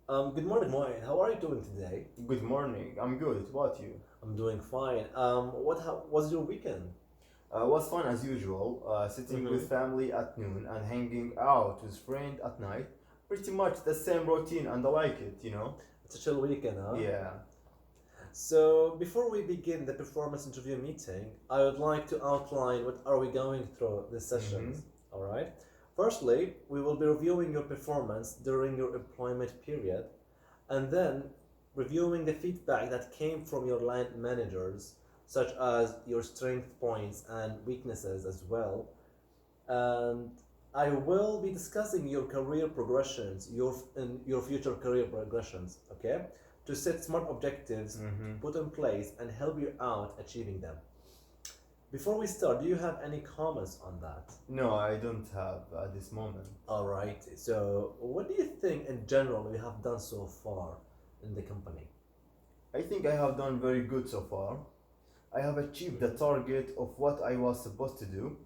Good morning, Moin. How are you doing today? Good morning. I'm good. What about you? I'm doing fine. What was your weekend? Was fun as usual. Sitting Mm-hmm. with family at noon and hanging out with friends at night. Pretty much the same routine, and I like it. It's a chill weekend, huh? Yeah. So before we begin the performance interview meeting, I would like to outline what are we going through these Mm-hmm. sessions. All right. Firstly, we will be reviewing your performance during your employment period, and then reviewing the feedback that came from your line managers, such as your strength points and weaknesses as well. And I will be discussing your career progressions, your future career progressions, okay? To set smart objectives to Mm-hmm. put in place and help you out achieving them. Before we start, do you have any comments on that? No, I don't have at this moment. All right. So, what do you think in general you have done so far in the company? I think I have done very good so far. I have achieved the target of what I was supposed to do.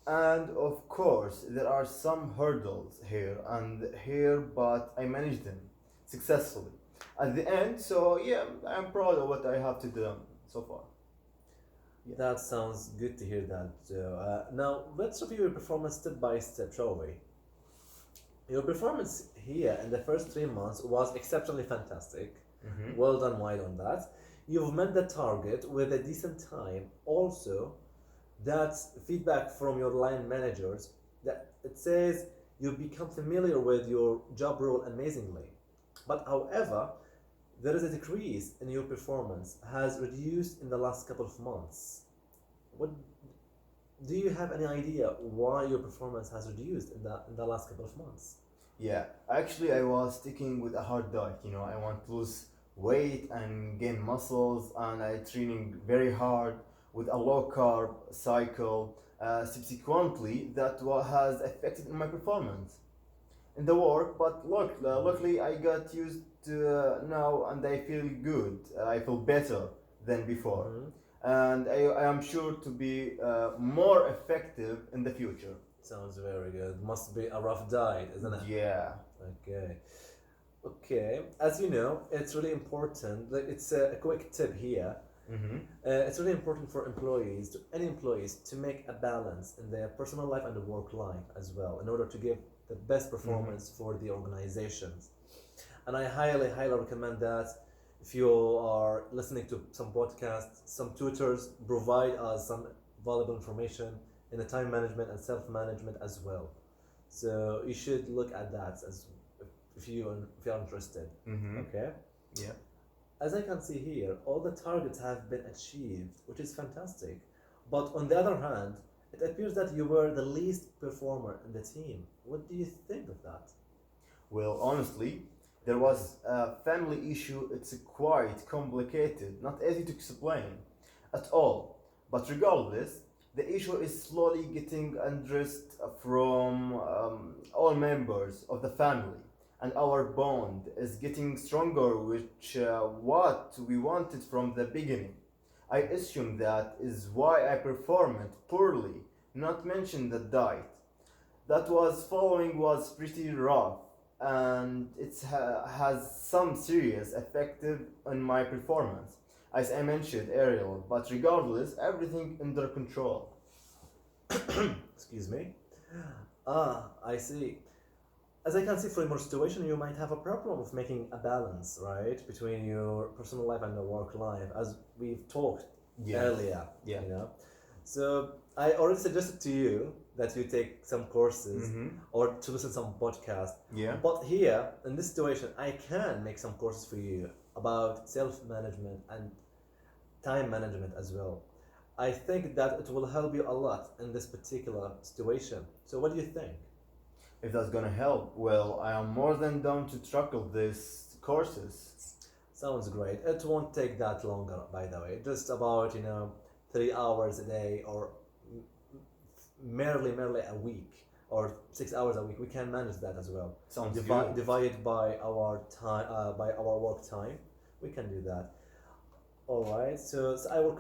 And of course, there are some hurdles here and here, but I managed them successfully at the end. So yeah, I'm proud of what I have to do so far. Yeah. That sounds good to hear that. Now, let's review your performance step by step, shall we? Your performance here in the first 3 months was exceptionally fantastic. Mm-hmm. Well done, Wide, on that. You've met the target with a decent time. Also, that's feedback from your line managers that it says you become familiar with your job role amazingly. But however, there is a decrease in your performance has reduced in the last couple of months. What do you have any idea why your performance has reduced in the last couple of months? Yeah, actually, I was sticking with a hard diet. I want to lose weight and gain muscles, and I training very hard with a low carb cycle. Subsequently, that has affected my performance in the work. But look, luckily, I got used to now, and I feel good. I feel better than before, Mm-hmm. and I am sure to be more effective in the future. Sounds very good. Must be a rough diet, isn't it? Yeah. Okay. Okay. As you know, it's really important. Like it's a quick tip here. Mm-hmm. It's really important for any employees, to make a balance in their personal life and the work life as well, in order to give the best Mm-hmm. performance for the organizations. And I highly, highly recommend that. If you are listening to some podcasts, some tutors provide us some valuable information in the time management and self management as well. So you should look at that as if you're interested. Mm-hmm. Okay. Yeah. As I can see here, all the targets have been achieved, which is fantastic. But on the other hand, it appears that you were the least performer in the team. What do you think of that? Well, honestly, there was a family issue. It's quite complicated, not easy to explain at all. But regardless, the issue is slowly getting addressed from all members of the family, and our bond is getting stronger, which what we wanted from the beginning. I assume that is why I performed poorly. Not mention the diet that was following was pretty rough, and it has some serious effect on my performance, as I mentioned earlier. But regardless, everything under control. Excuse me. I see. As I can see from your situation, you might have a problem of making a balance, right, between your personal life and the work life, as we've talked Yeah, earlier. yeah. You know, so I already suggested to you that you take some courses Mm-hmm. or to listen to some podcast. Yeah. But here in this situation, I can make some courses for you about self management and time management as well. I think that it will help you a lot in this particular situation. So, what do you think? If that's gonna help, well, I am more than down to tackle these courses. Sounds great. It won't take that longer, by the way. Just about 3 hours a day, or merely a week, or 6 hours a week. We can manage that as well. Sounds good. Divide by our time, by our work time. We can do that. All right. So I will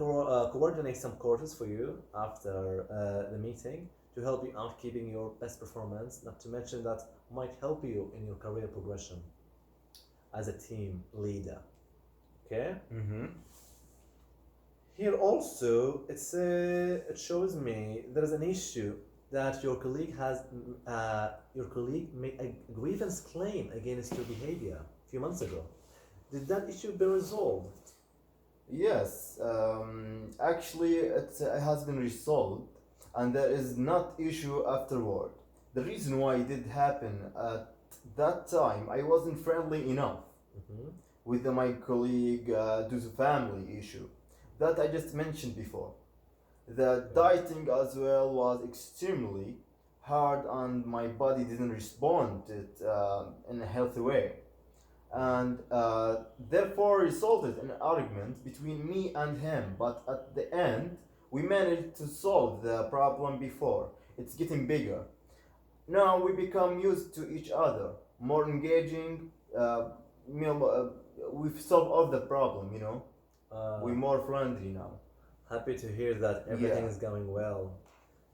coordinate some courses for you after the meeting to help you out keeping your best performance. Not to mention that might help you in your career progression. as a team leader. Okay. Mm-hmm. Here also, it shows me there is an issue that your colleague made a grievance claim against your behavior a few months ago. Did that issue be resolved? Yes, actually, it has been resolved, and there is not issue afterward. The reason why it did happen at that time, I wasn't friendly enough Mm-hmm. with my colleague due to family issue that I just mentioned before. The dieting as well was extremely hard, and my body didn't respond to it in a healthy way, and therefore resulted in an argument between me and him. But at the end, we managed to solve the problem before it's getting bigger. Now we become used to each other, more engaging. We've solved all the problem, you know. We're Uh, more friendly now. Happy to hear that everything Yeah. is going well.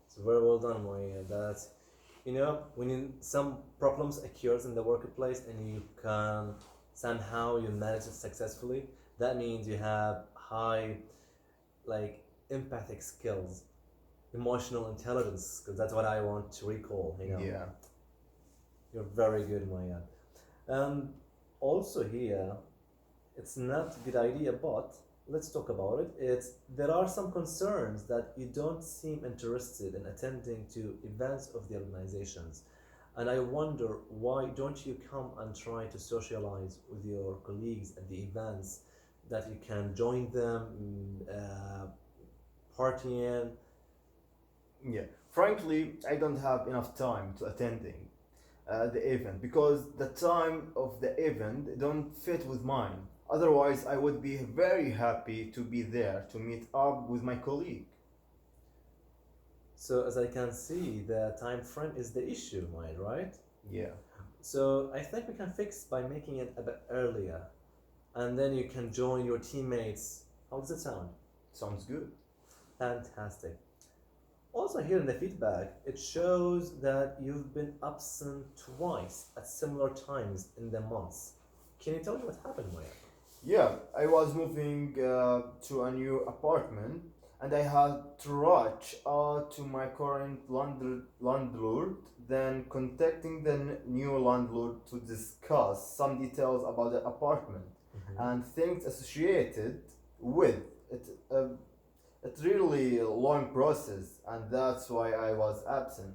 It's very well done, Moya. That when some problems occurs in the workplace and you can somehow you manage it successfully, that means you have high like empathic skills, emotional intelligence, because that's what I want to recall. Yeah. You're very good, Moya. And also here, it's not a good idea, but let's talk about it. It's There are some concerns that you don't seem interested in attending to events of the organizations, and I wonder why don't you come and try to socialize with your colleagues at the events that you can join them, partying. Yeah. Frankly, I don't have enough time to attending the event because the time of the event don't fit with mine. Otherwise, I would be very happy to be there to meet up with my colleague. So as I can see, the time frame is the issue, right? Yeah. So I think we can fix by making it a bit earlier, and then you can join your teammates. How does it sound? Sounds good. Fantastic. Also, here in the feedback, it shows that you've been absent twice at similar times in the months. Can you tell me what happened, Maya? Yeah, I was moving to a new apartment and I had to rush out to my current landlord, then contacting the new landlord to discuss some details about the apartment and things associated with it. It's really a long process, and that's why I was absent.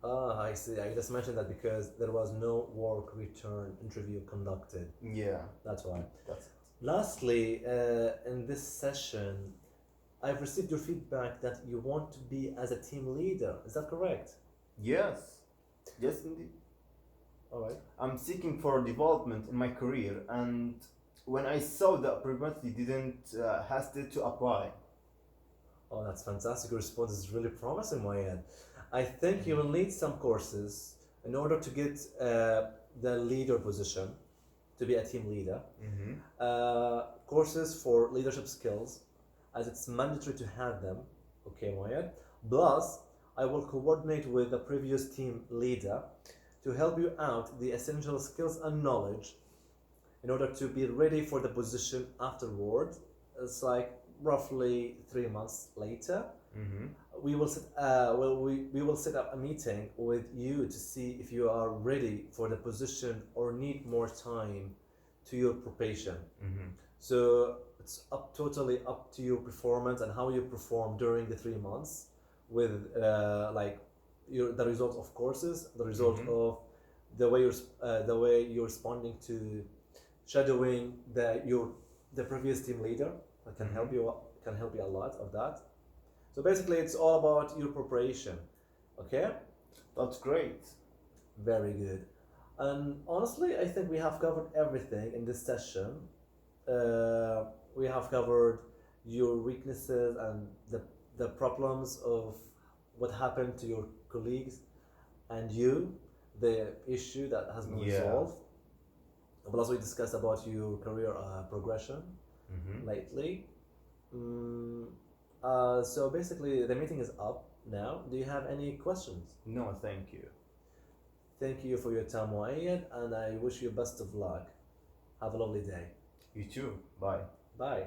Ah, I see. I just mentioned that because there was no work return interview conducted. Yeah, That's why. that's Lastly, in this session, I've received your feedback that you want to be as a team leader. Is that correct? yes, yes indeed. All right. I'm seeking for development in my career, and when I saw the opportunity, didn't hesitate to apply. Oh, that's fantastic. Your response is really promising, my end. I think you will need some courses in order to get the leader position, to be a team leader. Mm-hmm. Courses for leadership skills, as it's mandatory to have them. Okay, Moyed. Plus, I will coordinate with the previous team leader to help you out the essential skills and knowledge in order to be ready for the position afterward. It's like roughly 3 months later. Mm-hmm. We will set up a meeting with you to see if you are ready for the position or need more time to your probation. Mm-hmm. So it's totally up to your performance and how you perform during the 3 months with the result of courses, the result Mhm. of the way you're responding to shadowing the previous team leader. That can help you a lot of that. So basically, it's all about your preparation. Okay, That's great. very good. And honestly, I think we have covered everything in this session. We have covered your weaknesses and the problems of what happened to your colleagues and you, the issue that has been Yeah. resolved. Plus, we discussed about your career progression Mm-hmm. lately. Mm, so basically, the meeting is up now. Do you have any questions? No, thank you. Thank you for your time, Muayyad, and I wish you best of luck. Have a lovely day. You too. Bye. Bye.